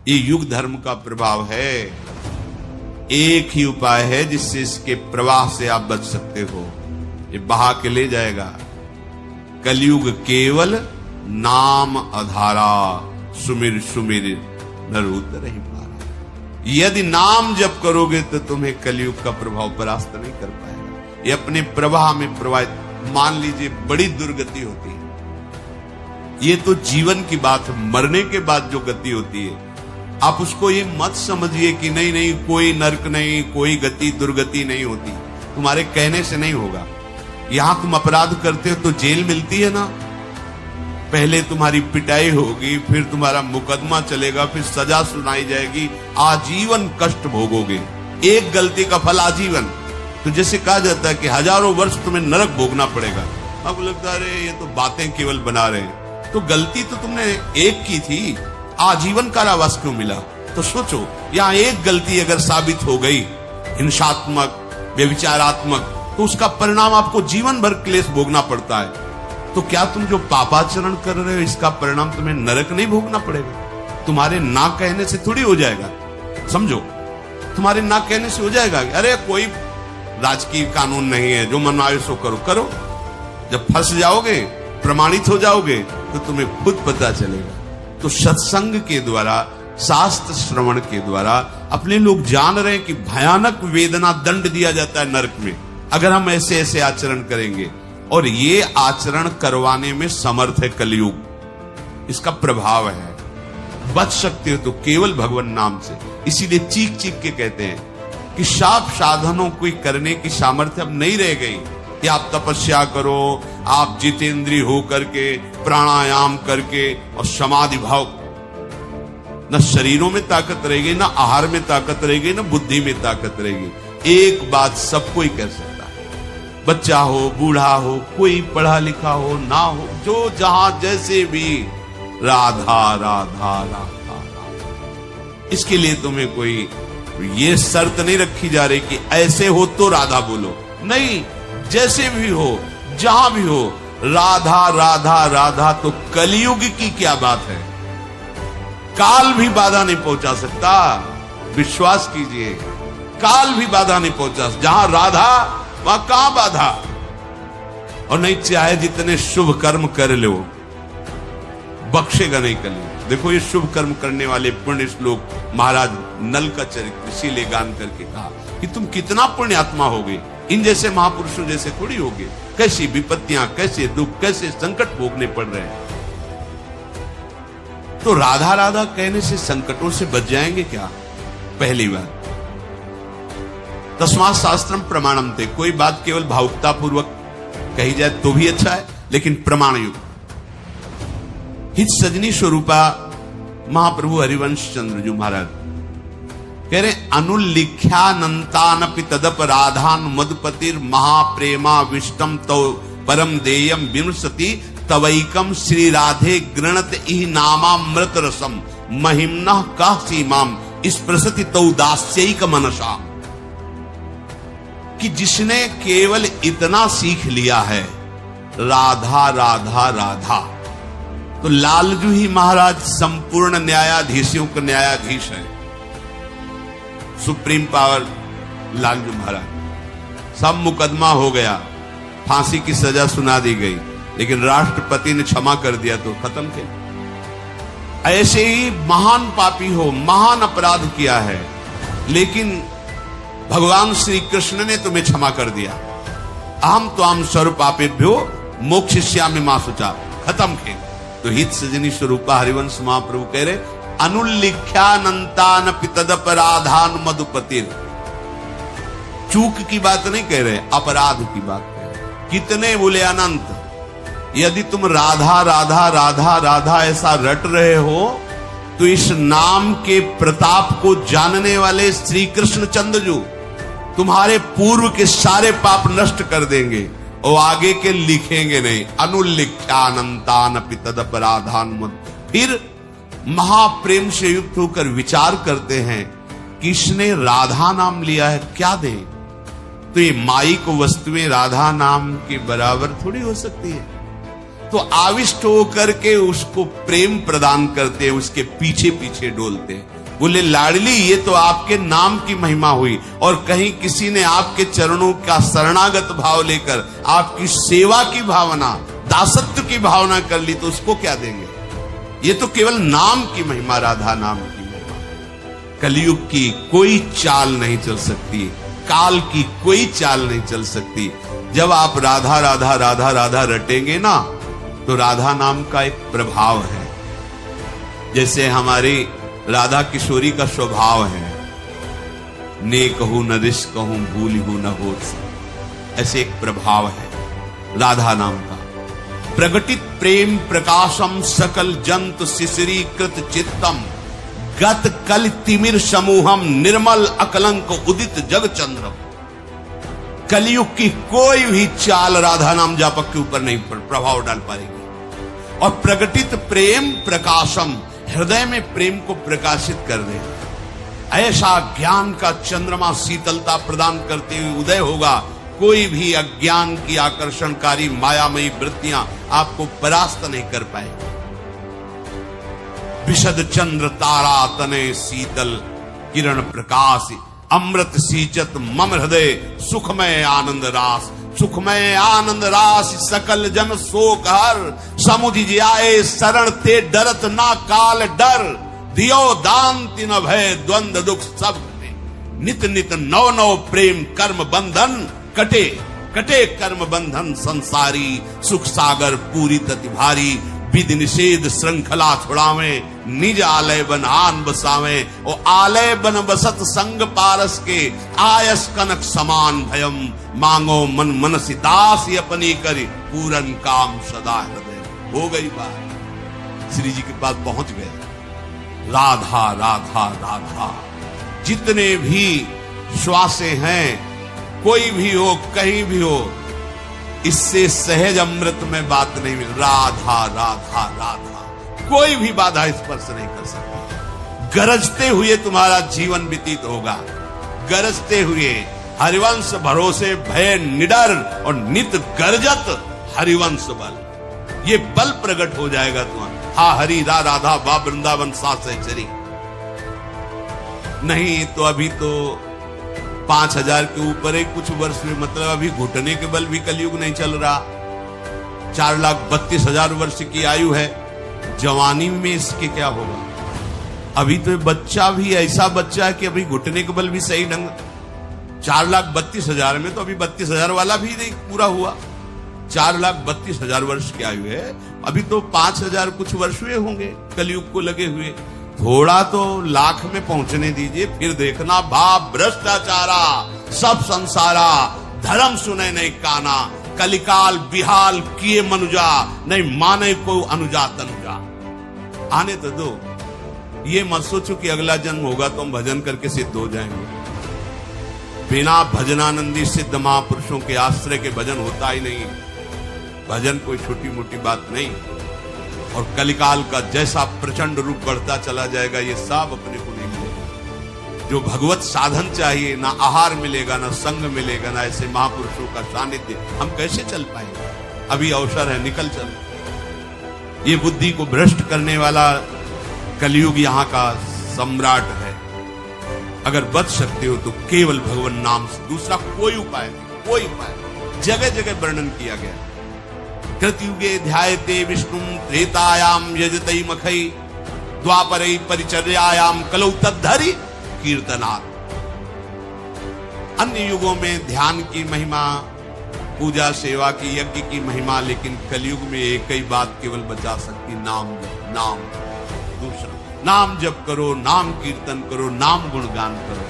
ये युग धर्म का प्रभाव है। एक ही उपाय है जिससे इसके प्रवाह से आप बच सकते हो, ये बहा के ले जाएगा। कलयुग केवल नाम आधारा, सुमिर सुमिर नर उतर ही पारा। यदि नाम जप करोगे तो तुम्हें कलयुग का प्रभाव परास्त नहीं कर पाएगा। ये अपने प्रवाह में प्रवाहित, मान लीजिए बड़ी दुर्गति होती है, ये तो जीवन की बात है, मरने के बाद जो गति होती है आप उसको ये मत समझिए कि नहीं नहीं कोई नरक नहीं, कोई गति दुर्गति नहीं होती, तुम्हारे कहने से नहीं होगा। यहां तुम अपराध करते हो तो जेल मिलती है ना, पहले तुम्हारी पिटाई होगी, फिर तुम्हारा मुकदमा चलेगा, फिर सजा सुनाई जाएगी, आजीवन कष्ट भोगोगे, एक गलती का फल आजीवन। तो जैसे कहा जाता है कि हजारों वर्ष तुम्हें नरक भोगना पड़ेगा। अब लगता है अरे ये तो बातें केवल बना रहे हैं, तो गलती तो तुमने एक की थी, आजीवन कारावास क्यों मिला? तो सोचो, यहां एक गलती अगर साबित हो गई हिंसात्मक, व्यभिचारात्मक, तो उसका परिणाम आपको जीवन भर क्लेश भोगना पड़ता है। तो क्या तुम जो पापाचरण कर रहे हो इसका परिणाम तुम्हें नरक नहीं भोगना पड़ेगा? तुम्हारे ना कहने से थोड़ी हो जाएगा, समझो, तुम्हारे ना कहने से हो जाएगा। अरे कोई राजकीय कानून नहीं है, जो मन आए सो करो करो। जब फंस जाओगे, प्रमाणित हो जाओगे, तो तुम्हें खुद पता चलेगा। तो सत्संग के द्वारा, शास्त्र श्रवण के द्वारा अपने लोग जान रहे हैं कि भयानक वेदना, दंड दिया जाता है नरक में अगर हम ऐसे ऐसे आचरण करेंगे, और ये आचरण करवाने में समर्थ है कलयुग, इसका प्रभाव है। बच सकते हो तो केवल भगवान नाम से। इसीलिए चीख चीख के कहते हैं कि शाप साधनों को करने की सामर्थ्य अब नहीं रह गई कि आप तपस्या करो, आप जितेंद्रिय हो करके, प्राणायाम करके और समाधि भाव। न शरीरों में ताकत रहेगी, न आहार में ताकत रहेगी, न बुद्धि में ताकत रहेगी। एक बात सबको ही कर सकता है, बच्चा हो, बूढ़ा हो, कोई पढ़ा लिखा हो ना हो, जो जहां जैसे भी, राधा राधा राधा राधा। इसके लिए तुम्हें कोई ये शर्त नहीं रखी जा रही कि ऐसे हो तो राधा बोलो, नहीं, जैसे भी हो, जहां भी हो, राधा राधा राधा। तो कलयुग की क्या बात है, काल भी बाधा नहीं पहुंचा सकता, विश्वास कीजिए, काल भी बाधा नहीं पहुंचा। जहां राधा वहां कहां बाधा। और नहीं चाहे जितने शुभ कर्म कर लो, बख्शेगा नहीं कलयुग। देखो ये शुभ कर्म करने वाले पुण्य श्लोक महाराज नल का चरित्र इसीलिए गान करके कहा कि तुम कितना पुण्यात्मा होगे, इन जैसे महापुरुषों जैसे थोड़ी होगे। कैसी विपत्तियां, कैसे दुख, कैसे संकट भोगने पड़ रहे हैं। तो राधा राधा कहने से संकटों से बच जाएंगे क्या? पहली बात, तस्मात् शास्त्रम प्रमाणम थे। कोई बात केवल भावुकता पूर्वक कही जाए तो भी अच्छा है, लेकिन प्रमाण युक्त। हित सजनी स्वरूपा महाप्रभु हरिवंश चंद्र जी महाराज कह रहे, अनुल्लिख्यानंतानपि तदप राधान मधुपतिर महाप्रेमा विष्टम तो परम देयम विनुसति तवैकम श्री राधे गृणत इह नामामृत रसम महिम्नः का सीमाम स्पृशति तौ दास्यैक मनसा। कि जिसने केवल इतना सीख लिया है, राधा राधा राधा, तो लालजू ही महाराज संपूर्ण न्यायाधीशों का न्यायाधीश है, सुप्रीम पावर लालजू महाराज। सब मुकदमा हो गया, फांसी की सजा सुना दी गई, लेकिन राष्ट्रपति ने क्षमा कर दिया तो खत्म किया। ऐसे ही महान पापी हो, महान अपराध किया है, लेकिन भगवान श्री कृष्ण ने तुम्हें क्षमा कर दिया। अहम त्वाम सर्वपापेभ्यो मोक्षयिष्यामि मा शुचा, खत्म किए। तो हित सजनी स्वरूपा हरिवंश महाप्रभु कह रहे, अनुल्लिख्यानंतानपि तदपराधान मधुपतिर। चूक की बात नहीं कह रहे, अपराध की बात कह रहे। कितने बोले अनंत। यदि तुम राधा राधा राधा राधा ऐसा रट रहे हो, तो इस नाम के प्रताप को जानने वाले श्री कृष्ण चंद्रजू तुम्हारे पूर्व के सारे पाप नष्ट कर देंगे और आगे के लिखेंगे नहीं। अनुल्लिख्यानंतानपि तदपराधान मद। फिर महाप्रेम से युक्त होकर विचार करते हैं कि इसने राधा नाम लिया है, क्या दे? तो ये माई को वस्तुएं राधा नाम के बराबर थोड़ी हो सकती है। तो आविष्ट होकर के उसको प्रेम प्रदान करते हैं, उसके पीछे पीछे डोलते हैं। बोले लाडली ये तो आपके नाम की महिमा हुई, और कहीं किसी ने आपके चरणों का शरणागत भाव लेकर आपकी सेवा की भावना, दासत्व की भावना कर ली, तो उसको क्या देंगे? ये तो केवल नाम की महिमा, राधा नाम की महिमा। कलयुग की कोई चाल नहीं चल सकती, काल की कोई चाल नहीं चल सकती। जब आप राधा राधा राधा राधा रटेंगे ना, तो राधा नाम का एक प्रभाव है। जैसे हमारी राधा किशोरी का स्वभाव है, ने कहूं न रिस कहूं भूल हूं न हो, ऐसे एक प्रभाव है राधा नाम का। प्रगटित प्रेम प्रकाशम सकल जंत शिशिरीकृत चित्तम गत कल तिमिर समूहम निर्मल अकलंक उदित जग चंद्रम। कलयुग की कोई भी चाल राधा नाम जापक के ऊपर नहीं प्रभाव डाल पाएगी। और प्रगटित प्रेम प्रकाशम, हृदय में प्रेम को प्रकाशित कर दे, ऐसा ज्ञान का चंद्रमा शीतलता प्रदान करते हुए उदय होगा। कोई भी अज्ञान की आकर्षणकारी मायामयी वृत्तियां आपको परास्त नहीं कर पाएगी। विशद चंद्र तारा तने शीतल किरण प्रकाश अमृत सींचत मम हृदय सुखमय आनंद रास। सुखमय आनंद रास सकल जन शोक हर, समुझ आए शरण ते डरत ना काल डर। दियो दान तिन भय द्वंद दुख सब घटे, नित नित नव नव प्रेम कर्म बंधन कटे। कटे कर्म बंधन संसारी, सुख सागर पूरी तति भारी। विधि निषेध श्रृंखला छुड़ावे, निज आलय बन आन बसावे। ओ आलय बन बसत संग पारस के, आयस कनक समान भयम। मांगो मन मनसी दास अपनी करी, पूरन काम सदा हृदय। हो गई बात, श्री जी के पास पहुंच गए। राधा राधा राधा, जितने भी श्वासे हैं, कोई भी हो कहीं भी हो, इससे सहज अमृत में बात नहीं मिल। राधा राधा राधा, कोई भी बाधा स्पर्श नहीं कर सकती। गरजते हुए तुम्हारा जीवन व्यतीत होगा, गरजते हुए। हरिवंश भरोसे भय निडर, और नित गर्जत हरिवंश बल। ये बल प्रकट हो जाएगा तुम्हारा। हा हरि रा राधा वा वृंदावन सा सहचरी। नहीं तो अभी तो 5000 के ऊपर है कुछ वर्ष में, मतलब अभी घुटने के बल भी कलयुग नहीं चल रहा। 4,32,000 वर्ष की आयु है। जवानी में इसके क्या होगा? अभी तो बच्चा भी ऐसा बच्चा है कि अभी घुटने के बल भी सही ढंग। 4,32,000 में तो अभी 32,000 वाला भी नहीं पूरा हुआ। 4,32,000 वर्ष की आयु है, अभी तो 5,000 कुछ वर्ष हुए होंगे कलयुग को लगे हुए। थोड़ा तो लाख में पहुंचने दीजिए, फिर देखना। भाव भ्रष्टाचारा सब संसारा, धर्म सुने नहीं काना। कलिकाल बिहाल किए मनुजा, नहीं माने को अनुजा तनुजा। आने तो दो, ये मत सोचो कि अगला जन्म होगा तो हम भजन करके सिद्ध हो जाएंगे। बिना भजनानंदी सिद्ध महापुरुषों के आश्रय के भजन होता ही नहीं। भजन कोई छोटी मोटी बात नहीं। और कलिकाल का जैसा प्रचंड रूप बढ़ता चला जाएगा, ये सब अपने को नहीं मिलेगा। जो भगवत साधन चाहिए, ना आहार मिलेगा, ना संग मिलेगा, ना ऐसे महापुरुषों का सानिध्य, हम कैसे चल पाएंगे? अभी अवसर है, निकल चल। ये बुद्धि को भ्रष्ट करने वाला कलयुग यहाँ का सम्राट है। अगर बच सकते हो तो केवल भगवान नाम से, दूसरा कोई उपाय नहीं। कोई उपाय जगह जगह वर्णन किया गया। कृतयुगे ध्यायते विष्णु त्रेतायाम यजतै मखै, द्वापरै परिचर्यायाम कलौ तद्धरि कीर्तनात्। अन्य युगों में ध्यान की महिमा, पूजा सेवा की, यज्ञ की महिमा, लेकिन कलयुग में एक ही बात केवल बचा सकती, नाम। नाम दूसरा, नाम जप करो, नाम कीर्तन करो, नाम गुणगान करो।